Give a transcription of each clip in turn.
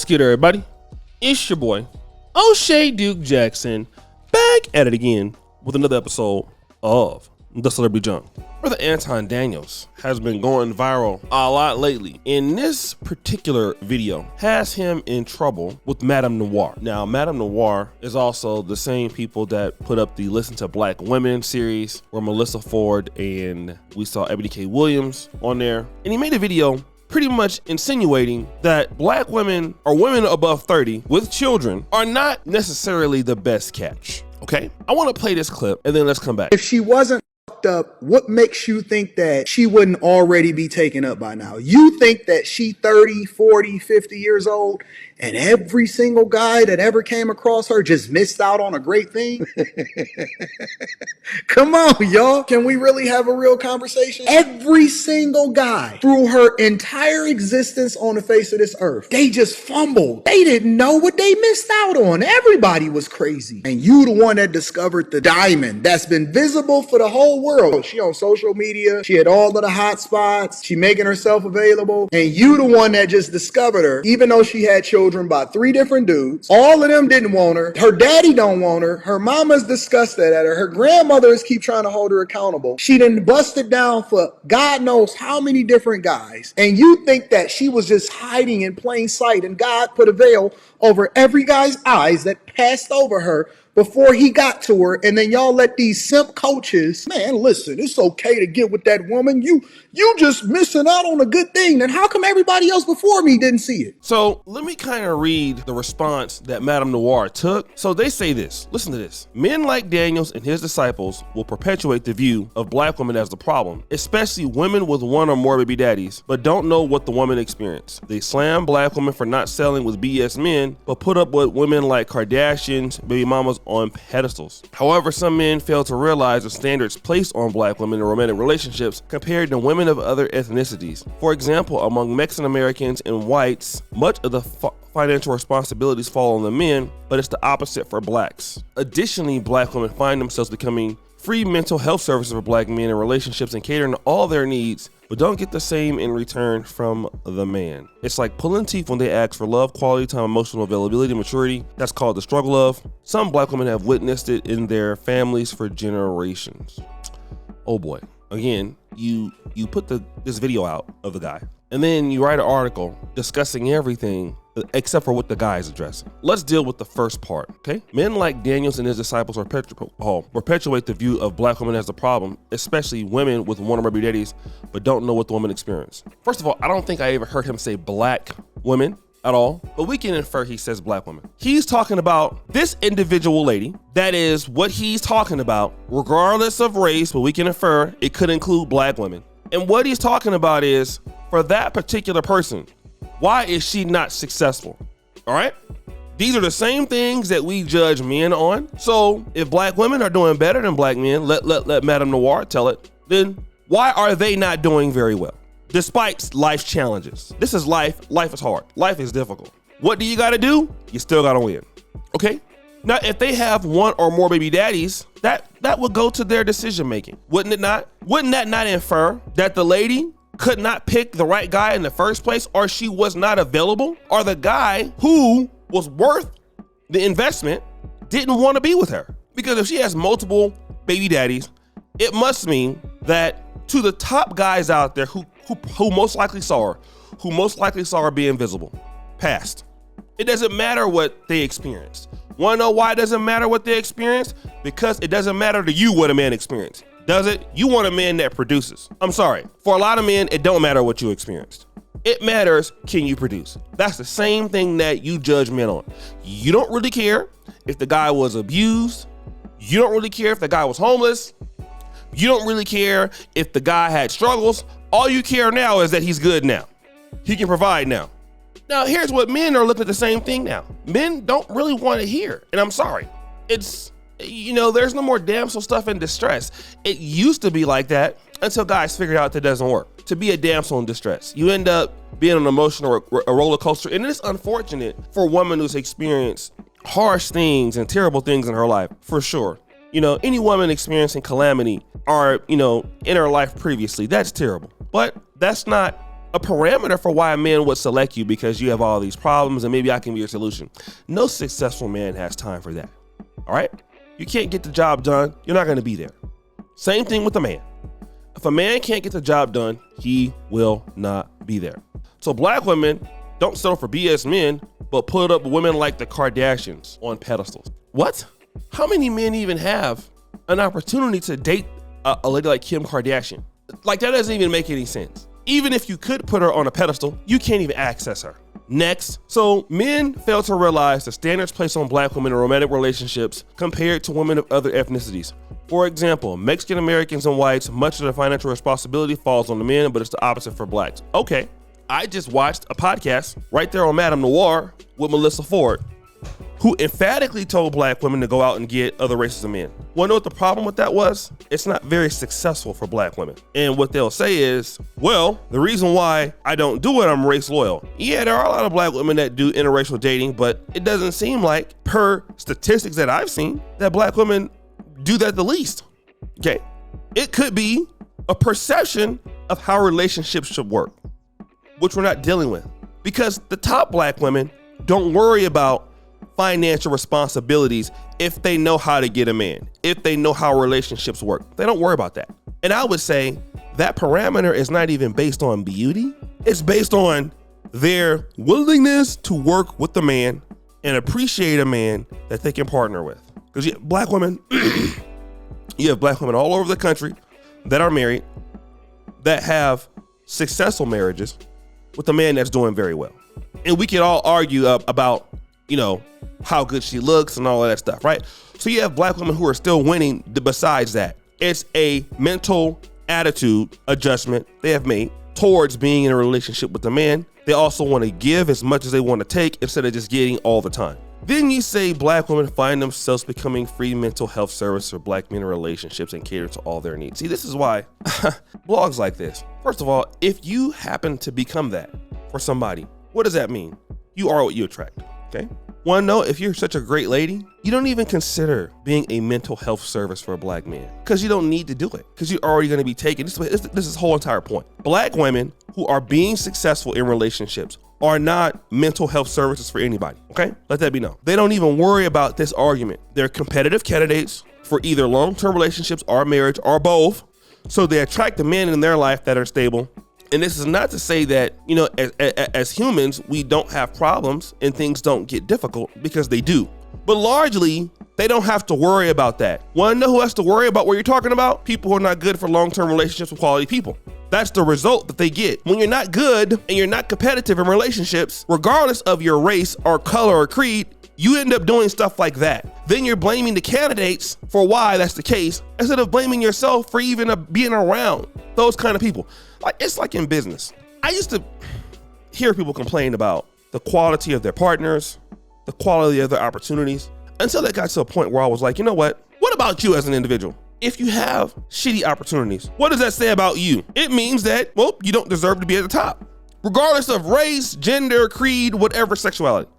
What's good, everybody? It's your boy, O'Shea Duke Jackson, back at it again with another episode of The Celebrity Junk. Brother Anton Daniels has been going viral a lot lately. In this particular video, has him in trouble with Madame Noir. Now, Madame Noir is also the same people that put up the Listen to Black Women series, where Melissa Ford and we saw Ebony K. Williams on there. And he made a video pretty much insinuating that black women or women above 30 with children are not necessarily the best catch. Okay, I want to play this clip and then let's come back. If she wasn't fucked up, what makes you think that she wouldn't already be taken up by now? You think that she 30, 40, 50 years old and every single guy that ever came across her just missed out on a great thing? Come on, y'all. Can we really have a real conversation? Every single guy through her entire existence on the face of this earth, they just fumbled. They didn't know what they missed out on. Everybody was crazy. And you the one that discovered the diamond that's been visible for the whole world. She on social media. She had all of the hot spots. She making herself available. And you the one that just discovered her, even though she had children by 3 different dudes. All of them didn't want her. Her daddy don't want her. Her mama's disgusted at her. Her grandmothers keep trying to hold her accountable. She done busted down for God knows how many different guys. And you think that she was just hiding in plain sight and God put a veil over every guy's eyes that passed over her before he got to her, and then y'all let these simp coaches, man, listen, it's okay to get with that woman. You just missing out on a good thing. Then how come everybody else before me didn't see it? So let me kind of read the response that Madame Noir took. So they say this, listen to this. Men like Daniels and his disciples will perpetuate the view of black women as the problem, especially women with 1 or more baby daddies, but don't know what the woman experienced. They slam black women for not selling with BS men, but put up with women like Kardashians, baby mamas on pedestals. However, some men fail to realize the standards placed on black women in romantic relationships compared to women of other ethnicities. For example, among Mexican Americans and whites, much of the financial responsibilities fall on the men, but it's the opposite for blacks. Additionally, black women find themselves becoming free mental health services for black men in relationships and catering to all their needs, but don't get the same in return from the man. It's like pulling teeth when they ask for love, quality time, emotional availability, maturity. That's called the struggle of. Some black women have witnessed it in their families for generations. Oh boy. Again, you put this video out of the guy, and then you write an article discussing everything except for what the guy is addressing. Let's deal with the first part, okay? Men like Daniels and his disciples perpetuate the view of black women as a problem, especially women with 1 or more baby daddies, but don't know what the woman experienced. First of all, I don't think I ever heard him say black women at all, but we can infer he says black women. He's talking about this individual lady. That is what he's talking about, regardless of race, but we can infer it could include black women. And what he's talking about is, for that particular person, why is she not successful? All right? These are the same things that we judge men on. So if black women are doing better than black men, let Madame Noir tell it, then why are they not doing very well? Despite life's challenges. This is life. Life is hard. Life is difficult. What do you got to do? You still got to win. Okay? Now, if they have 1 or more baby daddies, that would go to their decision making. Wouldn't it not? Wouldn't that not infer that the lady could not pick the right guy in the first place, or she was not available, or the guy who was worth the investment didn't want to be with her? Because if she has multiple baby daddies, it must mean that to the top guys out there who most likely saw her being visible, passed. It doesn't matter what they experienced. Want to know why it doesn't matter what they experienced? Because it doesn't matter to you what a man experienced. Does it? You want a man that produces. I'm sorry. For a lot of men, it don't matter what you experienced. It matters, can you produce? That's the same thing that you judge men on. You don't really care if the guy was abused. You don't really care if the guy was homeless. You don't really care if the guy had struggles. All you care now is that he's good now. He can provide now. Now, here's what men are looking at the same thing now. Men don't really want to hear, and I'm sorry. There's no more damsel stuff in distress. It used to be like that until guys figured out that doesn't work. To be a damsel in distress, you end up being an emotional roller coaster, and it's unfortunate for a woman who's experienced harsh things and terrible things in her life, for sure. Any woman experiencing calamity or, in her life previously, that's terrible. But that's not a parameter for why a man would select you because you have all these problems and maybe I can be your solution. No successful man has time for that. All right? You can't get the job done, you're not going to be there. Same thing with a man. If a man can't get the job done, he will not be there. So black women don't settle for BS men, but put up women like the Kardashians on pedestals. What? How many men even have an opportunity to date a lady like Kim Kardashian? Like, that doesn't even make any sense. Even if you could put her on a pedestal, you can't even access her. Next. So men fail to realize the standards placed on black women in romantic relationships compared to women of other ethnicities. For example, Mexican Americans and whites, much of the financial responsibility falls on the men, but it's the opposite for blacks. Okay. I just watched a podcast right there on Madame Noir with Melissa Ford, who emphatically told black women to go out and get other races of men. Want to know what the problem with that was? It's not very successful for black women. And what they'll say is, well, the reason why I don't do it, I'm race loyal. Yeah, there are a lot of black women that do interracial dating, but it doesn't seem like, per statistics that I've seen, that black women do that the least. Okay. It could be a perception of how relationships should work, which we're not dealing with, because the top black women don't worry about financial responsibilities if they know how to get a man, if they know how relationships work. They don't worry about that. And I would say that parameter is not even based on beauty. It's based on their willingness to work with the man and appreciate a man that they can partner with. Because you have black women, you have black women all over the country that are married, that have successful marriages with a man that's doing very well. And we can all argue about, how good she looks and all of that stuff, right? So you have black women who are still winning besides that. It's a mental attitude adjustment they have made towards being in a relationship with a man. They also want to give as much as they want to take instead of just getting all the time. Then you say black women find themselves becoming free mental health service for black men in relationships and cater to all their needs. See, this is why blogs like this. First of all, if you happen to become that for somebody, what does that mean? You are what you attract, okay? Want to know, if you're such a great lady, you don't even consider being a mental health service for a black man because you don't need to do it because you're already going to be taken. This is the whole entire point. Black women who are being successful in relationships are not mental health services for anybody, okay? Let that be known. They don't even worry about this argument. They're competitive candidates for either long-term relationships or marriage or both. So they attract the men in their life that are stable. And this is not to say that, as humans, we don't have problems and things don't get difficult, because they do. But largely, they don't have to worry about that. Want to know who has to worry about what you're talking about? People who are not good for long-term relationships with quality people. That's the result that they get. When you're not good and you're not competitive in relationships, regardless of your race or color or creed, you end up doing stuff like that. Then you're blaming the candidates for why that's the case, instead of blaming yourself for even being around those kind of people. It's like in business. I used to hear people complain about the quality of their partners, the quality of their opportunities, until they got to a point where I was like, you know what? What about you as an individual? If you have shitty opportunities, what does that say about you? It means that, well, you don't deserve to be at the top, regardless of race, gender, creed, whatever sexuality.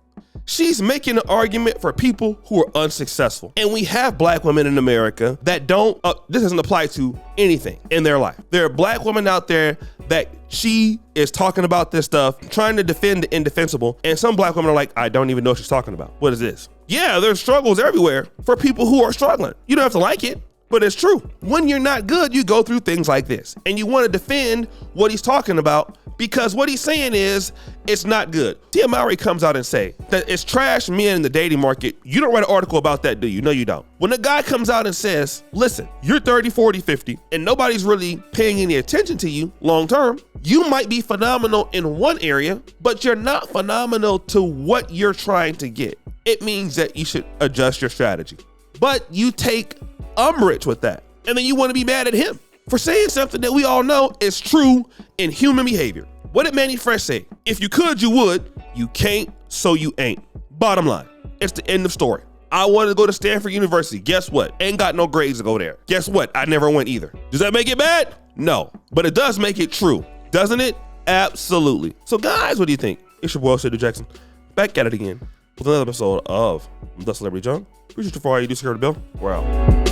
She's making an argument for people who are unsuccessful. And we have black women in America that this doesn't apply to anything in their life. There are black women out there that she is talking about this stuff, trying to defend the indefensible. And some black women are like, I don't even know what she's talking about. What is this? Yeah, there's struggles everywhere for people who are struggling. You don't have to like it, but it's true. When you're not good, you go through things like this. And you want to defend what he's talking about, because what he's saying is it's not good. Tia Mowry comes out and say that it's trash men in the dating market. You don't write an article about that, do you? No, you don't. When a guy comes out and says, listen, you're 30, 40, 50, and nobody's really paying any attention to you long term, you might be phenomenal in one area, but you're not phenomenal to what you're trying to get. It means that you should adjust your strategy. But you take umbrage with that, and then you want to be mad at him for saying something that we all know is true in human behavior. What did Manny Fresh say? If you could, you would. You can't, so you ain't. Bottom line, it's the end of story. I wanted to go to Stanford University. Guess what? Ain't got no grades to go there. Guess what? I never went either. Does that make it bad? No, but it does make it true, doesn't it? Absolutely. So guys, what do you think? It's your boy, Cedric Jackson, back at it again with another episode of The Celebrity Junk. Appreciate you for all you do, secure the bill. We're out.